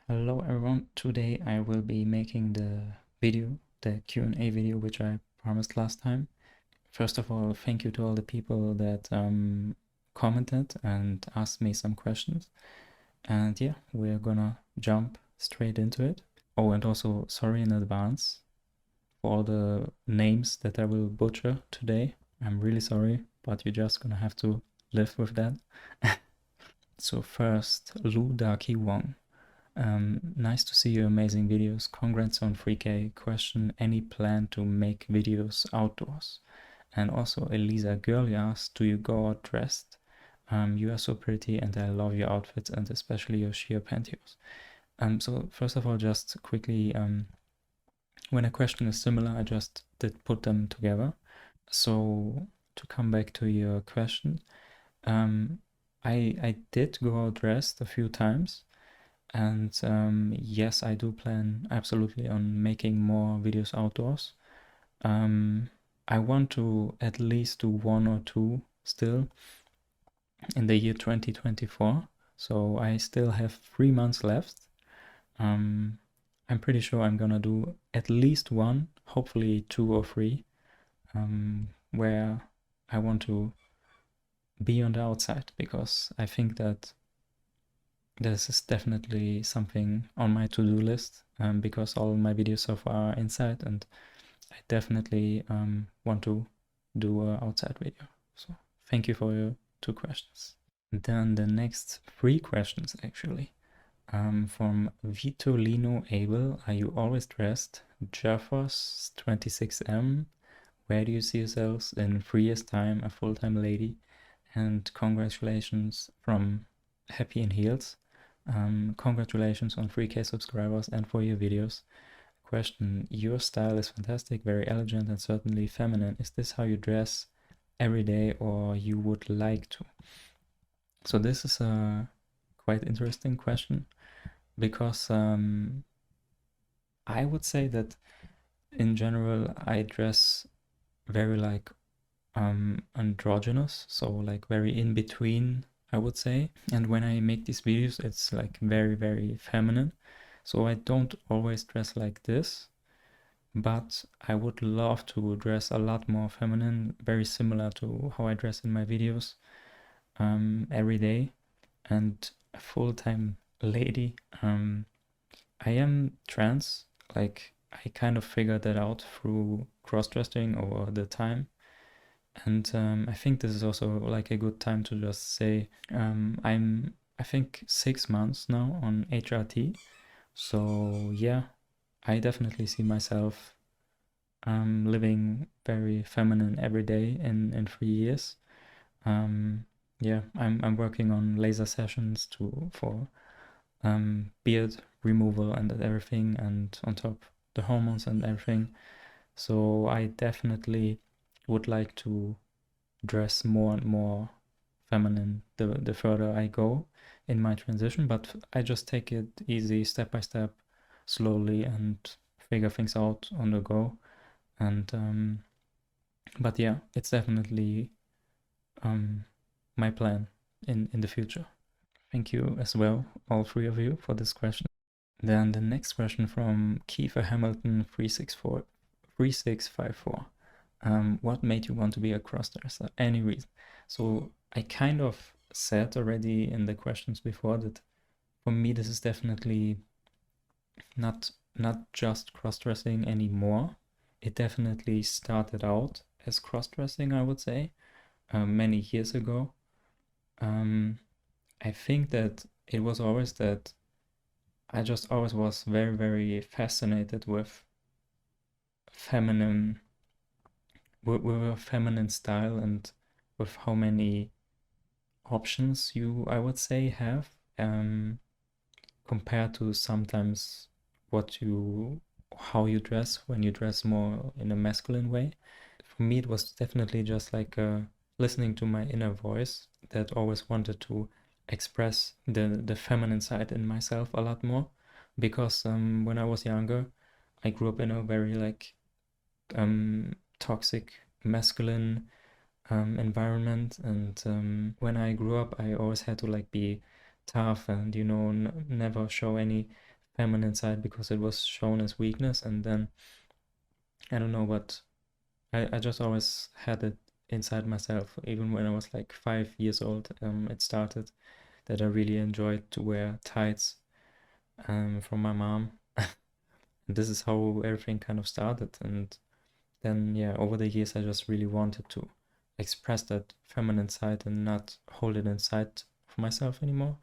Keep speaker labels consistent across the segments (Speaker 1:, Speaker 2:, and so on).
Speaker 1: Hello everyone, today I will be making the Q&A video, which I promised last time. First of all, thank you to all the people that commented and asked me some questions. And yeah, we're gonna jump straight into it. Oh, and also sorry in advance for all the names that I will butcher today. I'm really sorry, but you're just gonna have to live with that. So first, Lu Daki Wong. Nice to see your amazing videos. Congrats on 3K. Question, any plan to make videos outdoors? And also Elisa Girly asked, do you go out dressed? You are so pretty and I love your outfits and especially your sheer pantyhose. So first of all, just quickly, when a question is similar, I just did put them together. So to come back to your question, I did go out dressed a few times. And yes, I do plan absolutely on making more videos outdoors. I want to at least do one or two still in the year 2024. So I still have 3 months left. I'm pretty sure I'm gonna do at least one, hopefully 2 or 3, where I want to be on the outside, because I think that this is definitely something on my to-do list, because all my videos so far are inside and I definitely want to do an outside video. So thank you for your 2 questions. Then the next 3 questions actually. From Vitolino Abel, are you always dressed? Jeffers 26M, where do you see yourselves in 3 years time, a full-time lady? And congratulations from Happy in Heels. Congratulations on 3K subscribers and for your videos. Question, your style is fantastic, very elegant and certainly feminine. Is this how you dress every day or you would like to? So this is a quite interesting question, because I would say that in general I dress very like androgynous, so like very in between, I would say. And when I make these videos, it's like very, very feminine. So I don't always dress like this, but I would love to dress a lot more feminine, very similar to how I dress in my videos every day. And a full-time lady. I am trans, like I kind of figured that out through cross-dressing over the time. And I think this is also like a good time to just say I'm, I think, 6 months now on HRT. So yeah, I definitely see myself living very feminine every day in 3 years. Yeah, I'm working on laser sessions for beard removal and everything, and on top the hormones and everything. So I definitely would like to dress more and more feminine the further I go in my transition, but I just take it easy, step by step, slowly, and figure things out on the go. And but yeah, it's definitely my plan in the future. Thank you as well, all 3 of you, for this question. Then the next question from Kiefer Hamilton 3654. What made you want to be a crossdresser? Any reason? So I kind of said already in the questions before that for me this is definitely not just cross-dressing anymore. It definitely started out as cross-dressing, I would say, many years ago. I think that it was always that I just always was very, very fascinated with feminine, with a feminine style, and with how many options you, I would say, have, compared to sometimes how you dress when you dress more in a masculine way. For me, it was definitely just like listening to my inner voice that always wanted to express the feminine side in myself a lot more, because when I was younger, I grew up in a very like toxic masculine environment, and when I grew up I always had to like be tough and never show any feminine side because it was shown as weakness, and then I don't know, but I just always had it inside myself. Even when I was like 5 years old, it started that I really enjoyed to wear tights from my mom. This is how everything kind of started. And then, yeah, over the years, I just really wanted to express that feminine side and not hold it inside of myself anymore.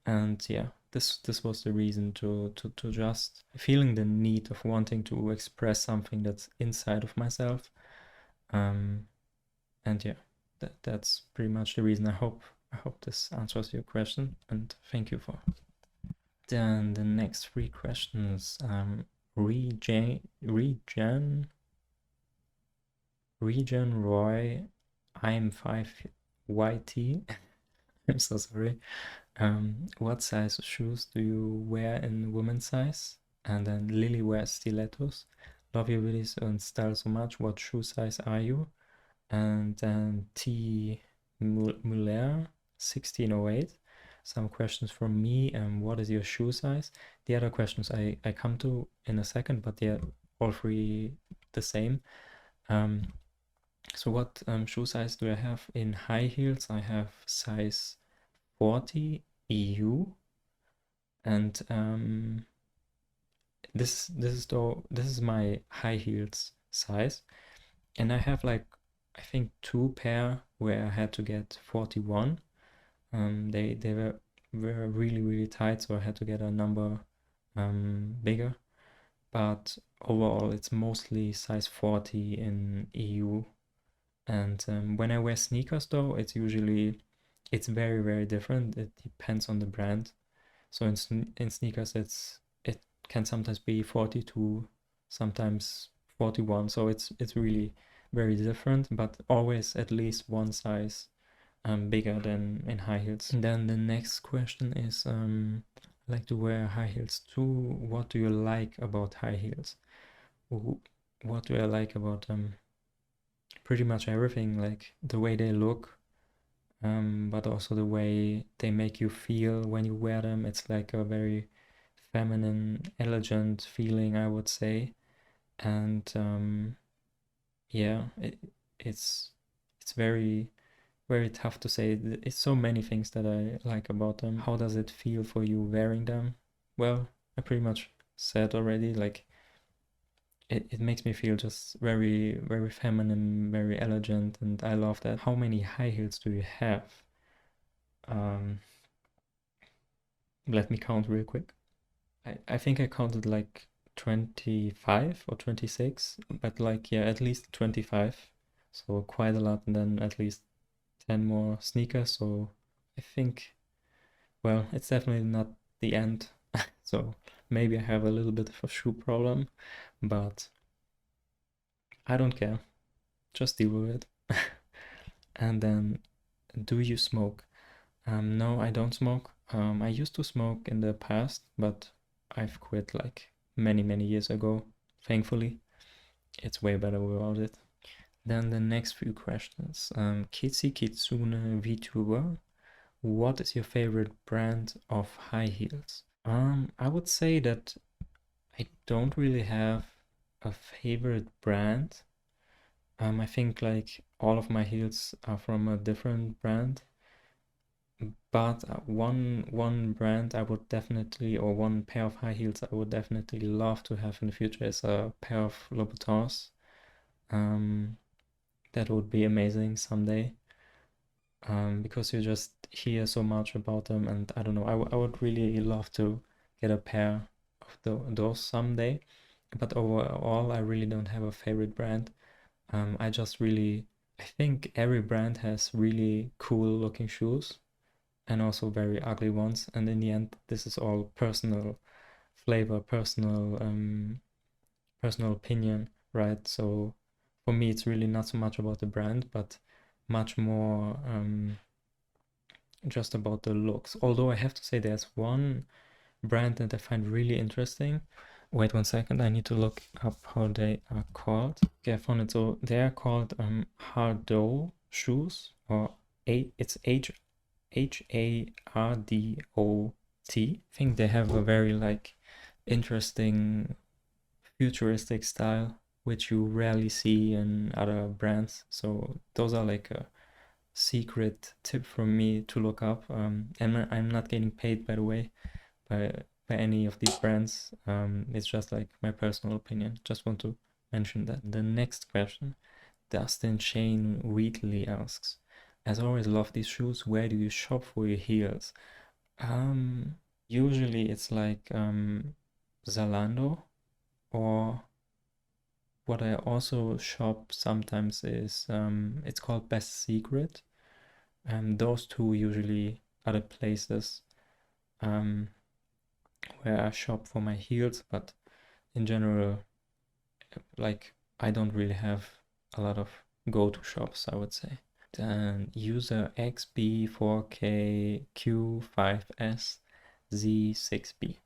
Speaker 1: And yeah, this was the reason to just feeling the need of wanting to express something that's inside of myself. And yeah, that's pretty much the reason. I hope this answers your question, and thank you for. Then the next three questions. Regen Roy, I'm 5YT. I'm so sorry. What size of shoes do you wear in women's size? And then Lily wears stilettos. Love your videos and style so much. What shoe size are you? And then T Muller 1608. Some questions from me. What is your shoe size? The other questions I come to in a second, but they're all three the same. So what shoe size do I have in high heels? I have size 40 EU, and this is my high heels size, and I have like I think 2 pair where I had to get 41. They were really tight, so I had to get a number bigger. But overall, it's mostly size 40 in EU. And when I wear sneakers, though, it's very different. It depends on the brand. So in sneakers, it can sometimes be 42, sometimes 41. So it's really very different, but always at least one size bigger than in high heels. And then the next question is, I like to wear high heels too. What do you like about high heels? What do I like about them? Pretty much everything, like the way they look, but also the way they make you feel when you wear them. It's like a very feminine, elegant feeling, I would say. And yeah, it's very tough to say. It's so many things that I like about them. How does it feel for you wearing them? Well, I pretty much said already, like it makes me feel just very feminine, very elegant, and I love that. How many high heels do you have? Let me count real quick. I think I counted like 25 or 26, but like, yeah, at least 25. So quite a lot, and then at least 10 more sneakers. So I think, well, it's definitely not the end. So maybe I have a little bit of a shoe problem, but I don't care. Just deal with it. And then, do you smoke? No, I don't smoke. I used to smoke in the past, but I've quit like many years ago. Thankfully, it's way better without it. Then the next few questions. Kitsi Kitsune VTuber, what is your favorite brand of high heels? I would say that I don't really have a favorite brand. I think like all of my heels are from a different brand. But one brand I would definitely, or one pair of high heels I would definitely love to have in the future is a pair of Louboutins. That would be amazing someday. Because you just hear so much about them, and I don't know, I would really love to get a pair of those someday. But overall, I really don't have a favorite brand. I think every brand has really cool looking shoes and also very ugly ones. And in the end, this is all personal flavor, personal opinion, right? So for me, it's really not so much about the brand, but much more just about the looks. Although I have to say there's one brand that I find really interesting. Wait 1 second, I need to look up how they are called. Okay, I found it. So they are called Hardo shoes, or it's HARDOT. I think they have a very like interesting futuristic style, which you rarely see in other brands. So those are like a secret tip from me to look up. And I'm not getting paid, by the way, by any of these brands. It's just like my personal opinion. Just want to mention that. The next question, Dustin Shane Wheatley asks, as always, love these shoes. Where do you shop for your heels? Um, Usually it's like Zalando, or what I also shop sometimes is it's called Best Secret. And those two usually are the places um, where I shop for my heels, but in general, like I don't really have a lot of go-to shops, I would say. Then user XB4KQ5SZ6B.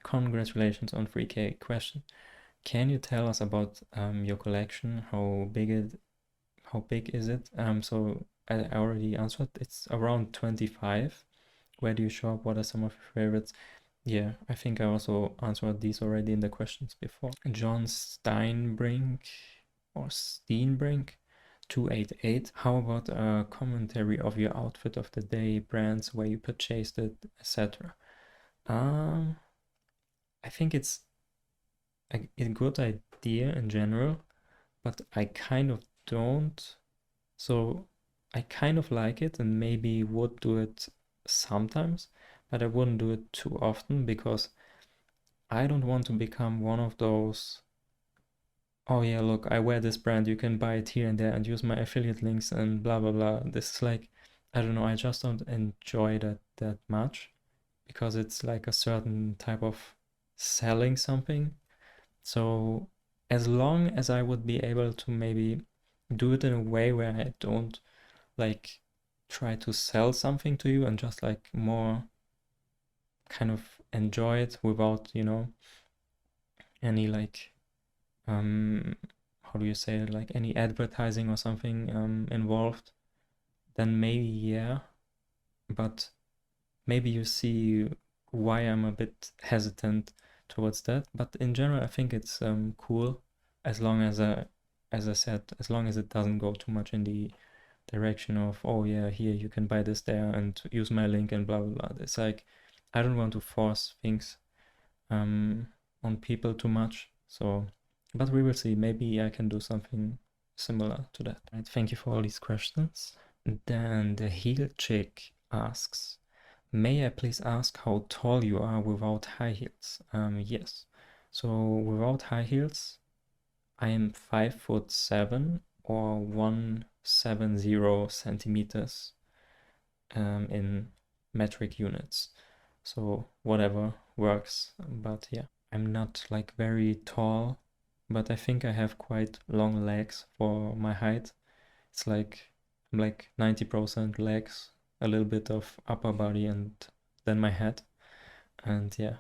Speaker 1: Congratulations on 3K. Question: can you tell us about your collection? How big is it? So I already answered. It's around 25. Where do you shop? What are some of your favorites? Yeah, I think I also answered these already in the questions before. John Steinbrink or Steenbrink 288. How about a commentary of your outfit of the day, brands, where you purchased it, etc.? I think it's a good idea in general, but I kind of don't. So I kind of like it and maybe would do it sometimes, but I wouldn't do it too often because I don't want to become one of those, oh yeah, look, I wear this brand, you can buy it here and there and use my affiliate links and blah blah blah. This is like, I don't know, I just don't enjoy that much because it's like a certain type of selling something. So as long as I would be able to maybe do it in a way where I don't like try to sell something to you and just like more kind of enjoy it without, any like how do you say it, like any advertising or something involved, then maybe yeah, but maybe you see why I'm a bit hesitant towards that. But in general, I think it's cool as long as I said, as long as it doesn't go too much in the direction of, oh yeah, here you can buy this there and use my link and blah blah blah. It's like I don't want to force things on people too much. So, but we will see. Maybe I can do something similar to that. Right, thank you for all these questions. Then the heel chick asks, may I please ask how tall you are without high heels? Yes. So without high heels, I am 5'7" or 170 centimeters in metric units. So whatever works. But yeah, I'm not like very tall, but I think I have quite long legs for my height. It's like I'm like 90% legs, a little bit of upper body, and then my head. And yeah,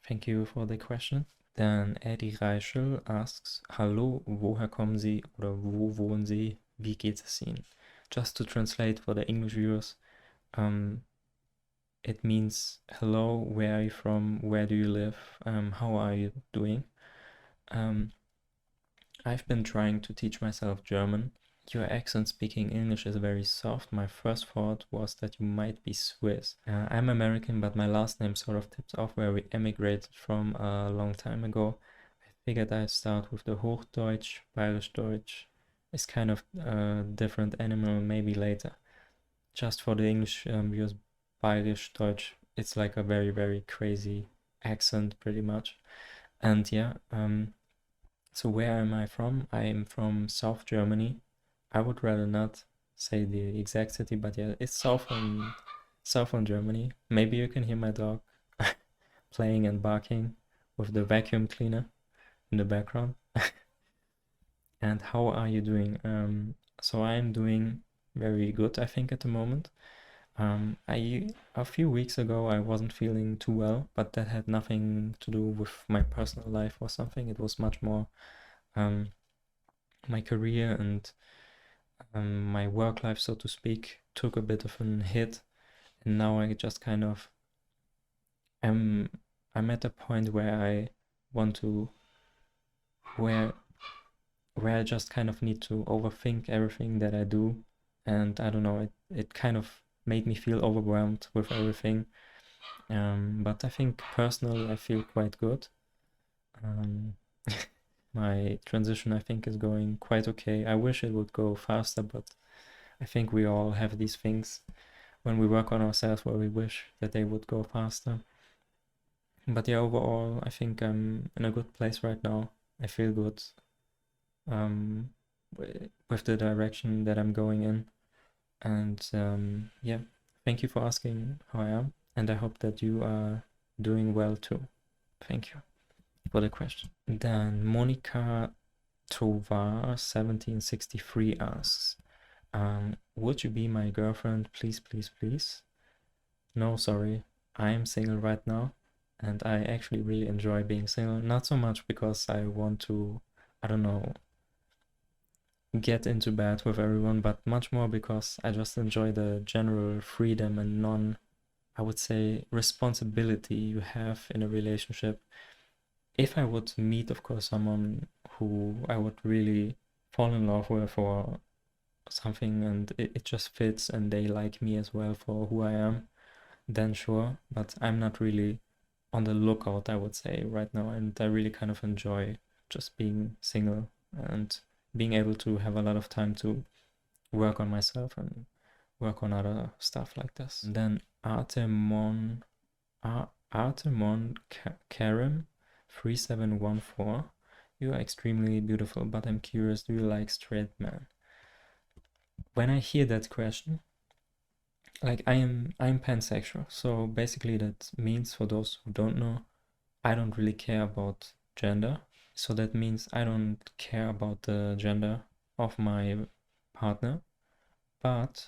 Speaker 1: thank you for the question. Dann Eddie Reichel asks, Hallo, woher kommen Sie oder wo wohnen Sie? Wie geht es Ihnen? Just to translate for the English viewers, it means hello, where are you from? Where do you live? How are you doing? I've been trying to teach myself German. Your accent speaking English is very soft. My first thought was that you might be Swiss. I'm American, but my last name sort of tips off where we emigrated from a long time ago. I figured I'd start with the Hochdeutsch, Bayerisch-Deutsch. It's kind of a different animal, maybe later. Just for the English viewers, Bayerisch-Deutsch, it's like a very, very crazy accent, pretty much. And yeah, so where am I from? I'm from South Germany. I would rather not say the exact city, but yeah, it's southern Germany. Maybe you can hear my dog playing and barking with the vacuum cleaner in the background. And how are you doing? So I'm doing very good, I think, at the moment. A few weeks ago I wasn't feeling too well, but that had nothing to do with my personal life or something. It was much more my career and my work life, so to speak, took a bit of an hit, and now I just kind of I'm at a point where I want to where I just kind of need to overthink everything that I do, and I don't know, it kind of made me feel overwhelmed with everything. But I think personally I feel quite good. Um, my transition I think is going quite okay. I wish it would go faster, but I think we all have these things when we work on ourselves where we wish that they would go faster. But yeah, overall, I think I'm in a good place right now. I feel good um, with the direction that I'm going in. And yeah, thank you for asking how I am. And I hope that you are doing well too. Thank you for the question. Then Monica Tovar 1763 asks, would you be my girlfriend? Please, please, please. No, sorry. I am single right now, and I actually really enjoy being single. Not so much because I want to, I don't know, get into bed with everyone, but much more because I just enjoy the general freedom and I would say, responsibility you have in a relationship. If I would meet, of course, someone who I would really fall in love with or something and it just fits and they like me as well for who I am, then sure. But I'm not really on the lookout, I would say, right now. And I really kind of enjoy just being single and being able to have a lot of time to work on myself and work on other stuff like this. And then Artemon Karim 3714. You are extremely beautiful, but I'm curious, do you like straight men? When I hear that question, like I'm pansexual, so basically that means, for those who don't know, I don't really care about gender. So that means I don't care about the gender of my partner. But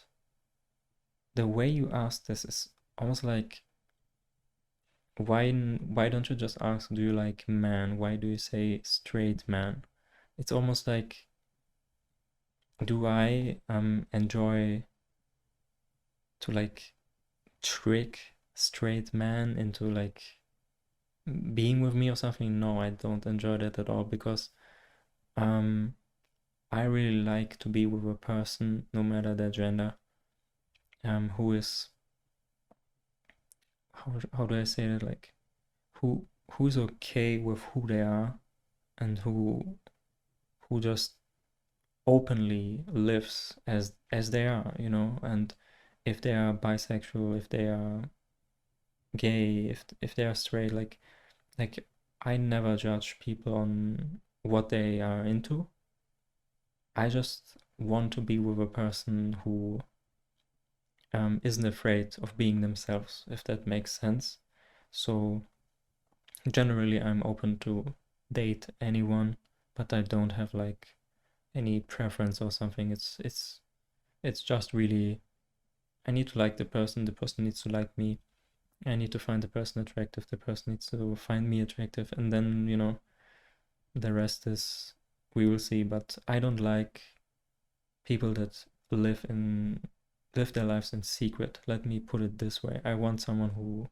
Speaker 1: the way you ask this is almost like, why don't you just ask, do you like man? Why do you say straight man? It's almost like, do I enjoy to like trick straight man into like being with me or something? No, I don't enjoy that at all, because um I really like to be with a person, no matter their gender, who is, how do I say that, like who's okay with who they are, and who just openly lives as they are, you know. And if they are bisexual, if they are gay, if they are straight, like I never judge people on what they are into. I just want to be with a person who isn't afraid of being themselves, if that makes sense. So generally I'm open to date anyone, but I don't have like any preference or something. It's just really, I need to like the person needs to like me. I need to find the person attractive, the person needs to find me attractive, and then, you know, the rest is, we will see. But I don't like people that live their lives in secret. Let me put it this way. I want someone who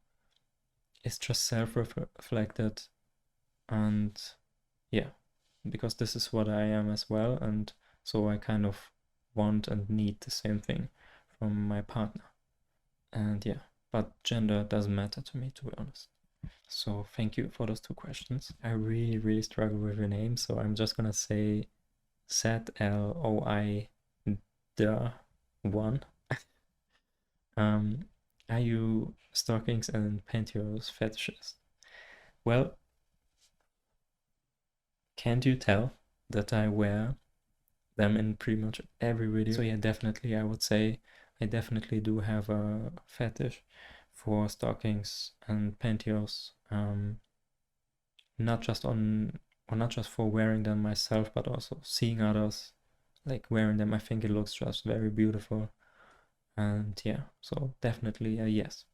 Speaker 1: is just self-reflected, and yeah, because this is what I am as well, and so I kind of want and need the same thing from my partner. And yeah, but gender doesn't matter to me, to be honest. So thank you for those two questions. I really struggle with your name, so I'm just gonna say ZLOI the one. Are you stockings and pantyhose fetishist? Well, can't you tell that I wear them in pretty much every video? So yeah, definitely I would say I definitely do have a fetish for stockings and pantyhose. Not just for wearing them myself, but also seeing others like wearing them. I think it looks just very beautiful. And yeah, so definitely a yes.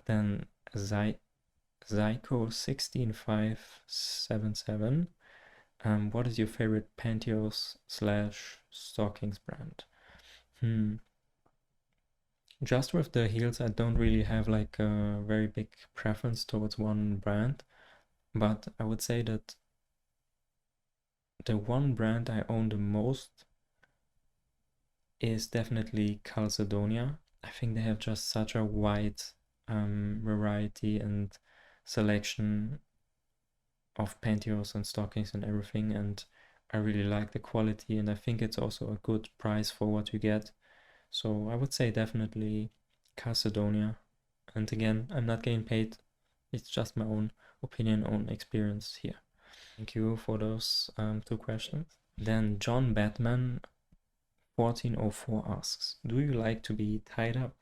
Speaker 1: Then Zyko 16577. What is your favorite pantyhose / stockings brand? Just with the heels, I don't really have like a very big preference towards one brand, but I would say that the one brand I own the most is definitely Calcedonia. I think they have just such a wide variety and selection of pantyhose and stockings and everything, and I really like the quality, and I think it's also a good price for what you get. So I would say definitely Calcedonia. And again, I'm not getting paid. It's just my own opinion, own experience here. Thank you for those two questions. Then John Batman 1404 asks, do you like to be tied up?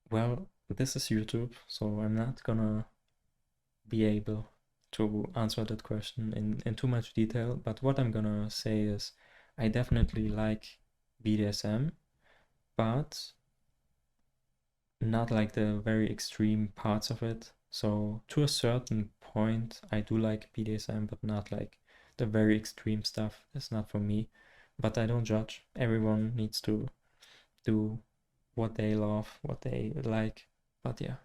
Speaker 1: Well, this is YouTube, so I'm not gonna be able to answer that question in too much detail, but what I'm gonna say is I definitely like BDSM, but not like the very extreme parts of it. So to a certain point, I do like BDSM, but not like the very extreme stuff. It's not for me. But I don't judge. Everyone needs to do what they love, what they like. But yeah,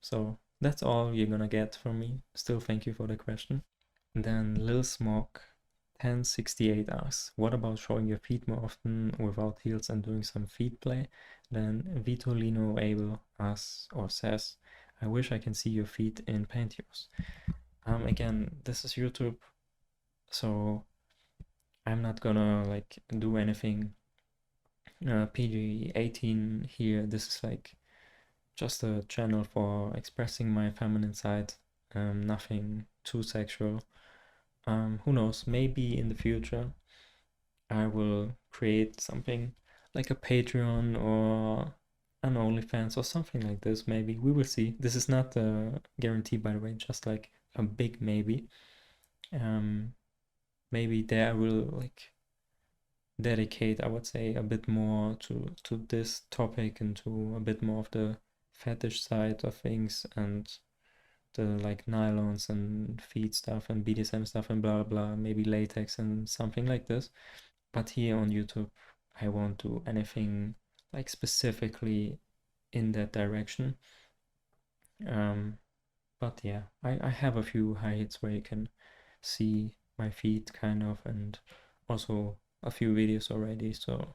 Speaker 1: so that's all you're gonna get from me. Still, thank you for the question. Then Lil Smoke 1068 asks, what about showing your feet more often without heels and doing some feet play? Then Vitolino Abel asks or says, I wish I can see your feet in pantyhose. Again, this is YouTube, so I'm not gonna like do anything PG-18 here. This is like just a channel for expressing my feminine side, nothing too sexual. Who knows, maybe in the future I will create something like a Patreon or an OnlyFans or something like this. Maybe we will see. This is not a guarantee, by the way, just like a big maybe. Maybe there I will like dedicate, I would say, a bit more to this topic and to a bit more of the fetish side of things and the like nylons and feet stuff and BDSM stuff and blah blah, maybe latex and something like this. But here on YouTube, I won't do anything like specifically in that direction. But yeah, I have a few highlights where you can see my feet kind of, and also a few videos already, so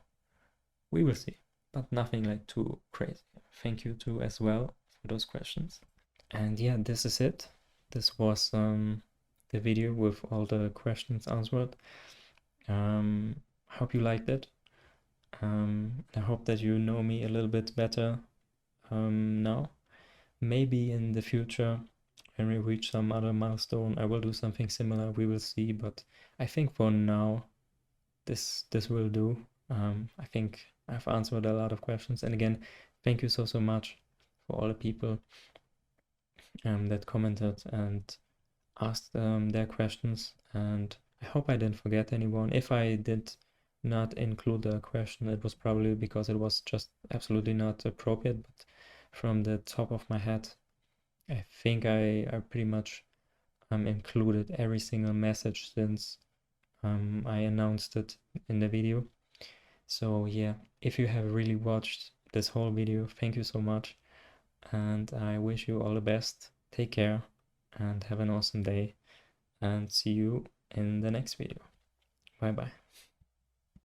Speaker 1: we will see. But nothing like too crazy. Thank you too as well for those questions. And yeah, this is it. This was the video with all the questions answered. Hope you liked it. I hope that you know me a little bit better now. Maybe in the future, when we reach some other milestone, I will do something similar. We will see, but I think for now, this will do. I think I've answered a lot of questions. And again, thank you so much for all the people that commented and asked their questions. And I hope I didn't forget anyone. If I did not include a question, it was probably because it was just absolutely not appropriate. But from the top of my head, I think I pretty much included every single message since I announced it in the video. So yeah, if you have really watched this whole video, thank you so much. And I wish you all the best. Take care and have an awesome day. And see you in the next video. Bye bye.